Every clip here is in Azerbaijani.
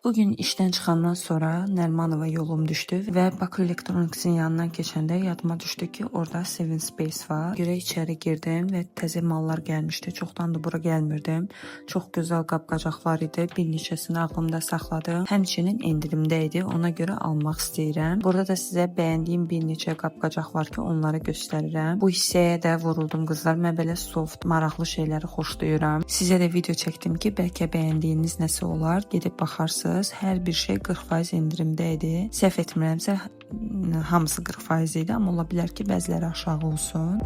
Bugün işten çıxandan sonra Nərmanova yolum düşdü və Bakı Electronics'in yanından keçəndə yadıma düşdü ki, orada Seven Space var. Görə içəri girdim və təzə mallar gəlmişdi. Çoxdandır bura gəlmirdim. Çox gözəl qab-qacaqlar idi. Bir neçəsini ağlımda saxladım. Həmçinin endirimdə idi. Ona görə almaq istəyirəm. Burada da sizə bəyəndiyim bir neçə qab-qacaq var ki, onları göstərirəm. Bu hissəyə də vuruldum qızlar. Mən belə soft, maraqlı şeyləri xoşlayıram. Sizə də video çəkdim ki, bəlkə bəyəndiyiniz nəsə olar. Gedib baxarsınız. Hər bir şey 40% endirimdə idi. Səhv etmirəmsə hamısı 40% idi, amma ola bilər ki, bəziləri aşağı olsun.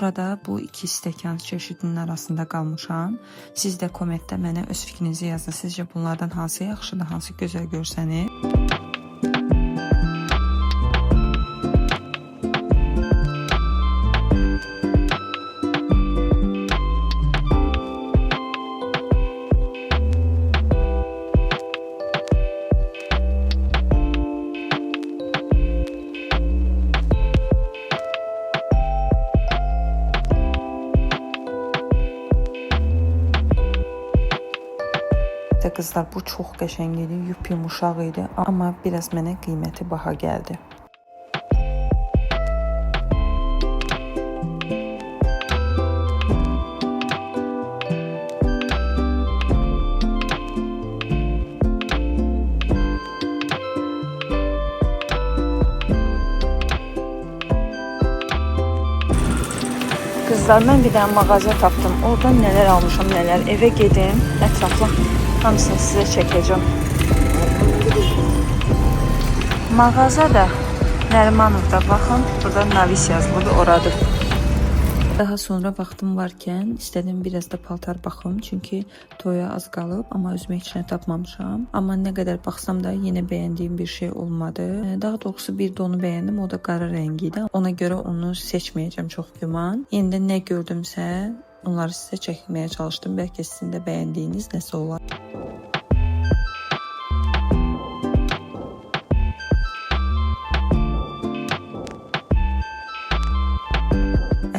Burada bu iki stəkan çeşidinin arasında qalmışam. Siz də kommentdə mənə öz fikrinizi yazın. Sizcə bunlardan hansı yaxşıdır, hansı gözəl görsənir? Qızlar, bu çox qəşəng idi, yumuşaq idi, amma biraz mənə qiyməti baha gəldi. Qızlar, mən bir dənə mağaza tapdım. Oradan nələr almışam, nələr. Evə gedim, ətraflı hamısını sizə çəkəcəm. Mağaza da Nərmanovda, baxın, burada Navis yazılıdır, oradır. Daha sonra vaxtım varkən istədim biraz da paltar baxım, çünki toya az qalıb, amma özümə heç nə tapmamışam. Amma nə qədər baxsam da yenə bəyəndiyim bir şey olmadı. Daha doğrusu bir donu bəyəndim, o da qara rəngi idi. Ona görə onu seçməyəcəm çox güman. Yenidə nə gördümsə, onları sizə çəkməyə çalışdım. Bəlkə sizin də bəyəndiyiniz nəsə olar.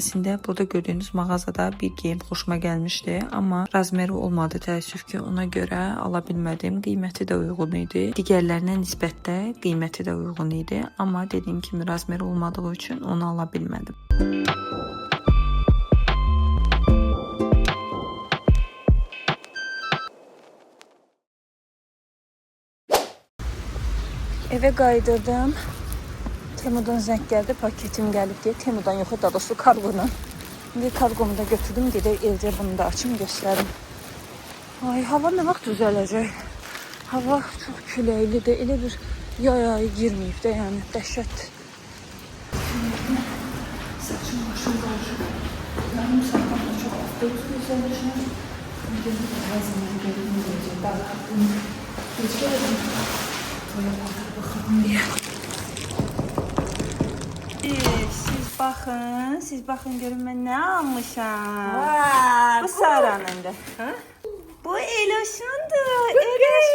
Əslində burada gördüyünüz mağazada bir geyim xoşuma gəlmişdi, amma razmeri olmadı təəssüf ki, ona görə ala bilmədim. Qiyməti də uyğun idi. Digərlərinə nisbətdə qiyməti də uyğun idi, amma dediyim kimi razmeri olmadığı üçün onu ala bilmədim. Evə qaydırdım. Temudan zəng gəldi, paketim gəlib deyə. Temudan yox, daha doğrusu kargodan. İndi kargomu da götürdüm, gedək evdə bunu da açım, göstərim. Ay, hava nə vaxt düzələcək? Hava çox küləklidir, elə bir yay ayı girməyib də, yəni dəhşət. Saçım başım qarışıq. Yarım saatdan da çox avtobus gözləmişəm. İndi bəzən gəlməyəcək, daha bunu geçərəm. Böyle baxım deyə. Siz baxın görün mən nə almışam. Bu Saranın da. Bu Eloşundur. Eloş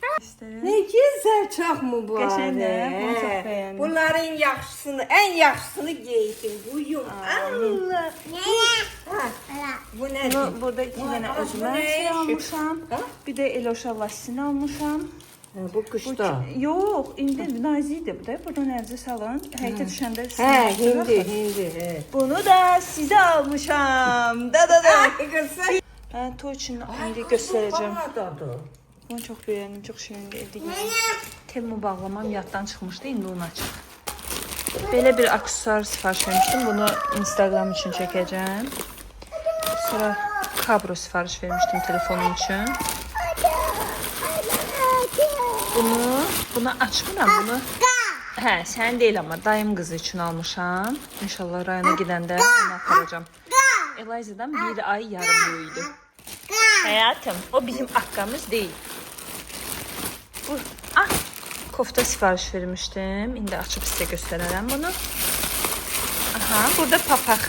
bax. Ne güzel çok mübarek. Qəşəngdir, bunu çox bəyəndim. Bunların yaxşısını, en yaxşısını geysin. Buyur. Allah. Bu ne? Burada iki dənə özümə şey almışam. Bir də Eloşa lasini almışam. Bu kışta. Yox, indi nazidir bu da. Buradan ərzə salın. Həyətə düşəndə Hindi. Bunu da sizə almışam. Da. Kızım. Toy üçün indi göstərəcəm. Bağdadır. Bunu çox bəyəndim, çox şirindir. Evdə yedim. Temu bağlamam yaddan çıxmışdı, indi onu açıq. Belə bir aksesuar sifariş vermişdim. Bunu Instagram üçün çəkəcəm. Sonra kablo sifariş vermişdim telefonum üçün. Bunu açmıram, bunu. Hə, sən deyil, amma dayım qızı üçün almışam. İnşallah rayona gedəndə onu aparacağım. Eliza'dan bir ay yarım böyüdü. Həyatım, o bizim haqqımız deyil. Bu, kofta sifariş vermişdim. İndi açıb sizə göstərərəm bunu. Aha, burada papaq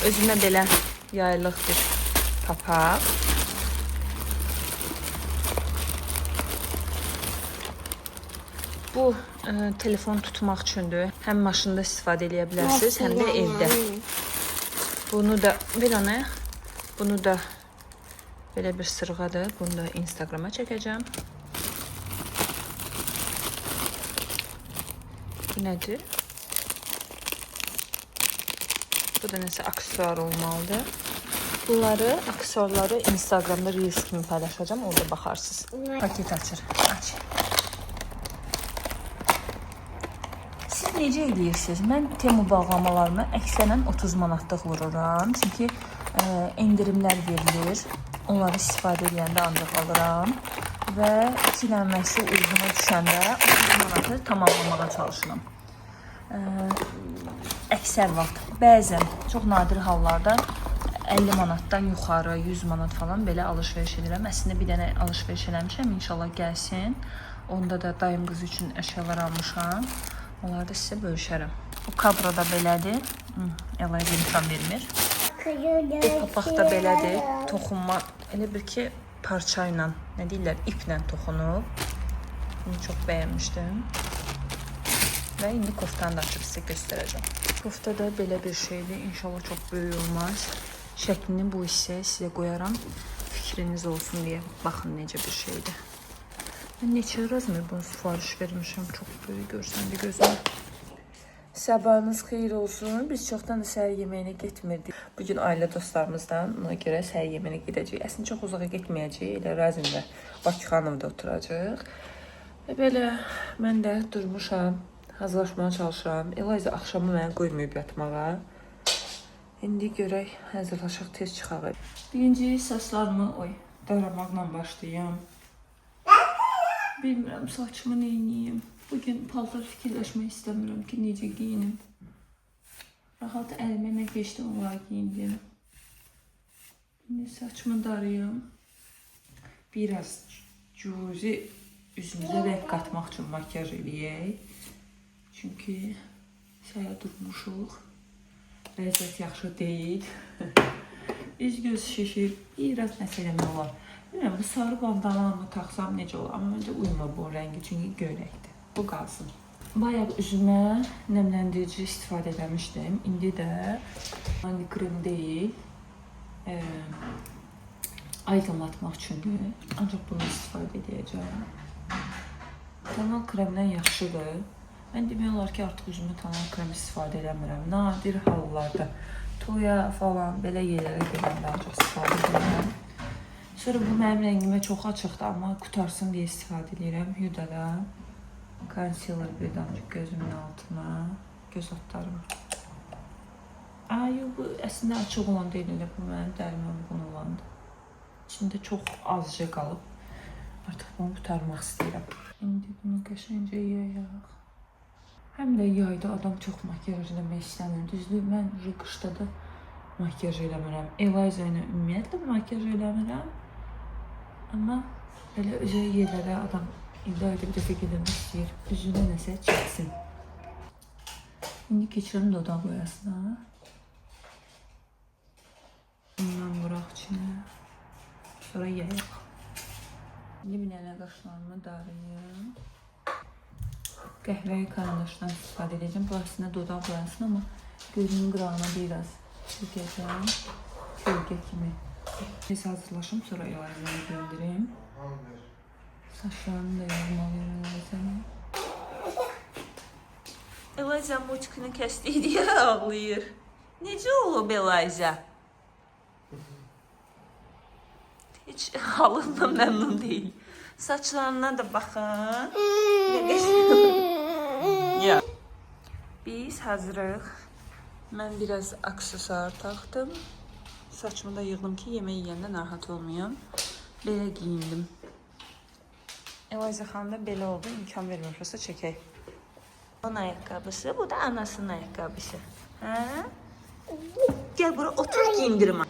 özümə belə yaylıq bir papaq. Bu telefon tutmaq üçündür. Həm maşında istifadə edə bilərsiniz, həm də evdə. Bunu da bir ana, bunu da belə bir sırğadır. Bunu da Instagrama çəkəcəm. Bu nədir? Bu da nəsə aksesuar olmalıdır. Bunları, aksesuarları Instagramda Reels kimi paylaşacağım. Orada baxarsınız. Paket açır. Aç. Siz necə edirsiniz? Mən Temu bağlamalarımı əksərən 30 manatlıq vururam. Çünki endirimlər verilir. Onları istifadə edəndə ancaq alıram. Və ikilənməsi uyguna düşəndə 30 manatı tamamlamağa çalışıram. Əksər vaxt. Bəzən, çox nadir hallarda 50 manatdan yuxarı, 100 manat falan belə alış-veriş edirəm. Əslində bir dənə alış-veriş eləmişəm. İnşallah gəlsin. Onda da dayım qızı üçün əşyalar almışam. Onları da sizə bölüşərəm. Bu kadro da belədir. Elaya imkan vermir. Bu papaq da belədir. Toxunma, elə bir ki, parça ilə, nə deyirlər, iplə toxunub. Bunu çox bəyənmişdim. Və indi koftanı da açıb sizə göstərəcəm. Kofta da belə bir şeydir. İnşallah çox böyük olmaz. Şəklini bu hissəyə sizə qoyaram. Fikriniz olsun deyə. Baxın necə bir şeydir. Mən neçə razmır bunu sifariş vermişəm. Çox böyük görsəndə gözümə. Sabahınız xeyir olsun. Biz çoxdan da səhər yeməyinə getmirdik. Bugün ailə dostlarımızdan ona görə səhər yeməyinə gedəcəyik. Əslində çox uzağa getməyəcəyik. Elə Razində Bakı xanımda oturacaq. Belə mən də durmuşam. Hazırlaşmaya çalışıram. Eliza axşamı mənə qoymayıb yatmağa. İndi görək, hazırlaşaq, tez çıxaq. Birinci saçlarımı daramaqla başlayım. Bilmirəm, saçımı neyniyim. Bugün paltar fikirləşmək istəmirəm ki, necə giyinim. Rahat əlimə nə keçdi, onları giyindim. İndi saçımı darayım. Biraz cüzi üzümüzə rəng qatmaq üçün makyaj eləyək. Çünki səhər durmuşuq. Vəziyyət yaxşı deyil. Üz-göz şişir. Biraz nəsə eləmək olar. Bilmirəm, bu sarı bandanamı taxsam necə olur? Amma məncə uymur bu rəngi, çünki göynəkdir. Bu qalsın. Bayaq üzümə nəmləndirici istifadə eləmişdim. İndi də krem deyil. Aydınlatmaq üçündür. Ancaq bunu istifadə edəcəm. Tonal kremdən yaxşıdır. Mən demək olar ki, artıq üzümə tonal krem istifadə eləmirəm. Nadir hallarda toya falan belə yerlərə gedəndə ancaq istifadə edirəm. Sonra bu mənim rəngimə çox açıqdır, amma qutarsın deyə istifadə edirəm. Huda'da concealer bir damcıq gözümün altına, göz altlarım. Bu əslində açıq olan deyil, elə bu mənim dərimə uyğun olandır. İçində çox azca qalıb. Artıq bunu qutarmaq istəyirəm. İndi bunu qəşəngcə yayaq. Həm də yayda adam çox makyaj eləmək istəmir. Düzdür, mən qışda da makyaj eləmirəm. Eliza ilə ümumiyyətlə makyaj eləmirəm. Amma belə özəl yerlərə adam ildə ayda bir dəfə gedəndə istəyir. Üzünə nəsə çəksin. İndi keçirəm dodaq boyasına. Bundan vuraq içinə. Sonra yayaq. İndi bir dənə qaşlarımı darayım. Qəhvəyi karandaşdan istifadə edəcəm. Bu aslında dodaq boyasın, amma gözümün qırağına biraz çəkəcəm. Kölgə kimi. Biz hazırlaşım, sonra Eliza'ya gönderim. Saçlarını da yazmalıyım Eliza'ya. Eliza moçkunu kəsdiyi deyə ağlayır. Necə olub Eliza? Heç halından məmnun deyil. Saçlarına da baxın. Ya. Biz hazırıq. Mən biraz aksesuar taxdım. Saçımı da yığdım ki, yemək yeyəndə narahat olmayım. Belə giyindim. Eliza xanım da belə oldu. İmkan verməmişsə çəkək. Onun ayaqqabısı, bu da anasının ayaqqabısı. Hə? Gəl bura otur giyindirim.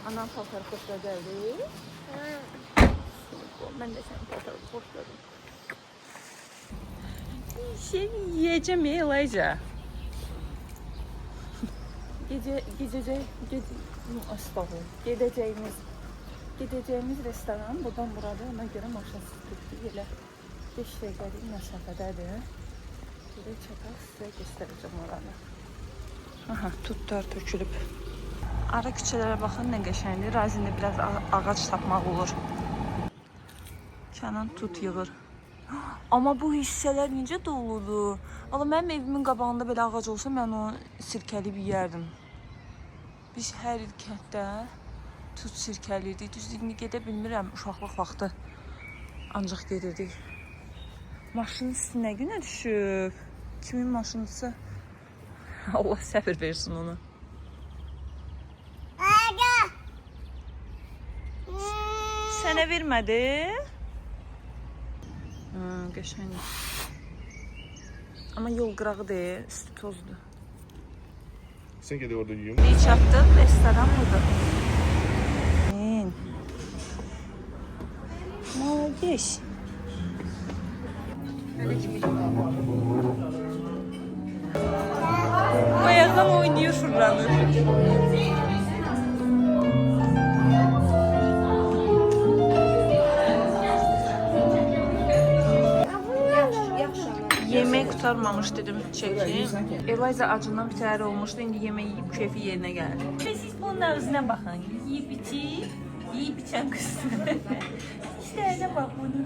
Anam paltarı xoşla gəldi. Mən də sənin paltarı xoşladım. Seni yiyəcəm Eliza. Gedəcəyimiz restoran buradan buradır. Ona görə maşınsız getdik. Elə 5 dəqiqəlik məsafədədir. Gedək çataq, sizə göstərəcəm oranı. Aha, tutlar tökülüb. Ara küçələrə baxın, nə qəşəngdir. Razində biraz ağac tapmaq olur. Kənan tut yığır. Amma bu hissələr necə doludur. Valla mənim evimin qabağında belə ağac olsa mən onu sirkəlib yeyərdim. Biz hər il kənddə tut sirkəlirdik. Düzdür, gedə bilmirəm, uşaqlıq vaxtı ancaq gedirdik. Maşının üstünə günə düşüb. Kimin maşınısı? Allah səbir versin onu. Sənə vermədi? Qəşəngdir. Amma yol qırağı deyil, üstü tozdur. Sen gel orada yiyin. Bir çatdıq, restoran budur. Молодец. Ayağım oynuyor fırlanır. Yemek tutarmamış dedim çekim. Eliza acından bir təhər olmuşdu. İndi yemək yiyib keyfi yerinə gəlir. Siz bunun ağzına baxın. Yiyib içib, yiyib içən qız. İşlərine bax bunu.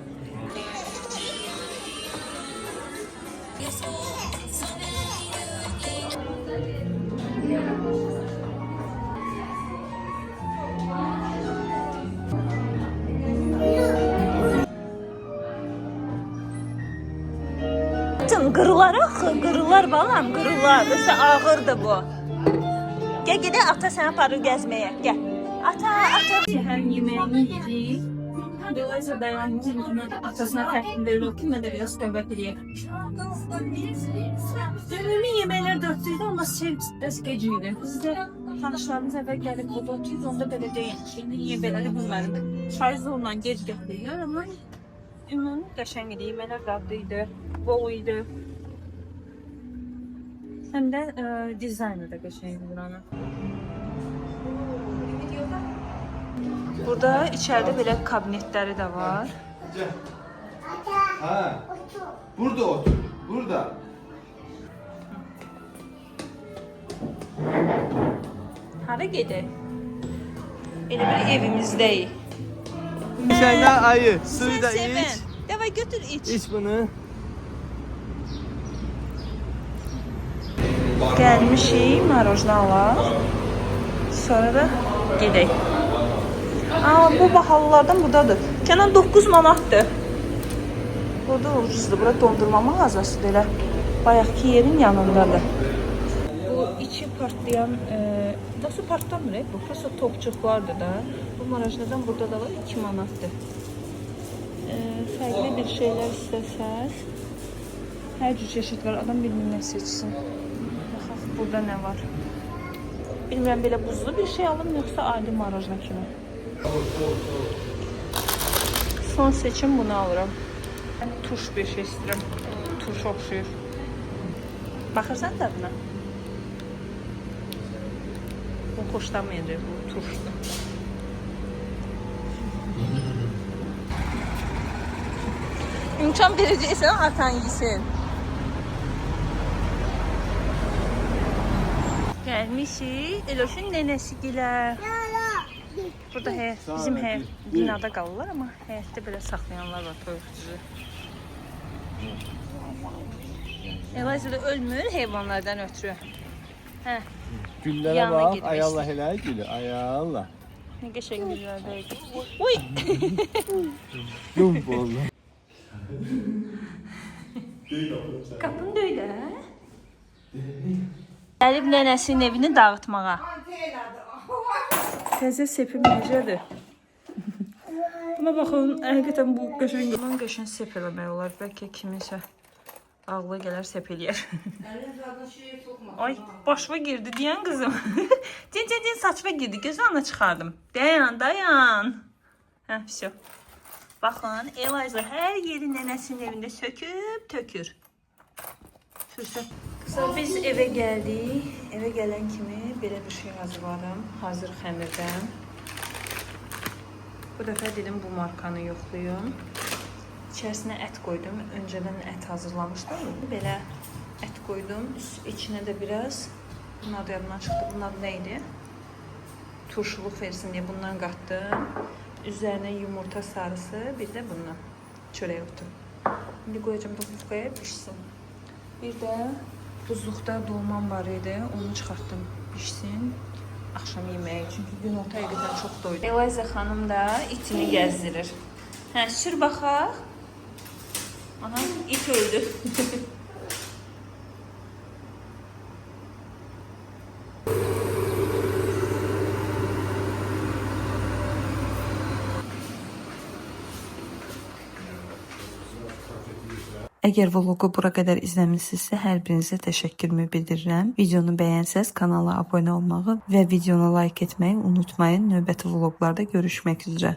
Qırılar axı, qırılar balam, qırılar. Özü ağırdır bu. Gəl gedək ata səni aparır gəzməyə. Gəl. Ata. Hər yeməyini yedik. Eliza dayandı, atasına təhvil verir ki, mən də biraz tövbət edeyim. Ümumi yeməklər 4 idi, amma biraz gec idi. Biz də tanışlarımız əvvəl gəlib burada oturuz, onda belə deyil. Şimdi niyə belədir bilmədim. Çay zorla gec gətirirlər, amma ümumi qəşəng idi, yeməklər dadlı idi, bol idi. Həm də dizaynı da qəşəng idi buranın. Burada içeride böyle kabinetleri de var. Ha. Burada otur. Burada. Hara gedək? Elə bir evimizdəyik. Sen de ayı. Suyu da Sevən. iç. Davay götür iç. İç bunu. Gəlmişik marojna alaq. Sonra da gedək. Bu bahalılardan budadır. Kenan 9 manatdır. Burada ucuzdur. Burada dondurma mağazasıdır elə. Bayaqki yerin yanındadır. Bu içi partlayan, nasıl partlamır bu? Prosta topçuqlardır da. Bu marajnadan burada da var 2 manatdır. Fərqli bir şeyler istəsəz, hər cür çeşid var. Adam bilmir nə seçsin. Baxaq burada nə var. Bilmirəm belə buzlu bir şey alım yoxsa adi marajna kimi. Son seçim bunu alıram. Ben tuş bir şey istiyorum. Tuş oxşuyur. Baxırsan tadına. Bu xoşlamayacaq, bu tuşdur. İmkan verəcəksən atan yesin. Gəlmişik. Eloşun nənəsigilə. Burada bizim binada qalırlar, amma həyətdə belə saxlayanlar var, toyuqçucu. Eliza da ölmür heyvanlardan ötürü. Hə. Güllere Yanına bak. gitmek Ay Allah helal gülü. Ay Allah. Nə qəşəng güllərdəydi. Uy! Yum oldu. Qapını döydə. Gəlib nənəsinin evini dağıtmağa. Təzə sepim necədir? Buna baxın, həqiqətən bu qəşəng. Bundan qəşəng sep eləmək olar. Bəlkə kiminsə ağlı gələr sep eləyər. Ay, başıma girdi deyən qızım. Cin saçma girdi. Gözünü çıxardım. Dayan. Hə, всё. Baxın, Eliza hər yeri nənəsinin evində söküb tökür. Fürsət. Biz evə gəldik. Evə gələn kimi belə bir şey hazırladım. Hazır xəmirdən. Bu dəfə dedim bu markanı yoxlayım. İçərisinə ət qoydum. Öncədən ət hazırlamışdım. Belə ət qoydum. İçinə də biraz, bunun adı yadımdan çıxdı. Bunun adı nə idi? Turşuluq versin deyə bundan qatdım. Üzərinə yumurta sarısı, bir də bundan çörək otu. İndi qoyacağım dubulkaya pişsin. Bir də buzluqda dolmam var idi. Onu çıxartdım pişsin. Axşam yeməyi. Çünki gün orta həqiqətən çox doydu. Elazığ xanım da itini gəzdirir. Hə, sür baxaq. Aha, it öldü. Əgər vlogu bura qədər izləmisinizsə, hər birinizə təşəkkürümü bildirirəm. Videonu bəyənsəz kanala abunə olmağı və videonu like etməyi unutmayın. Növbəti vloqlarda görüşmək üzrə.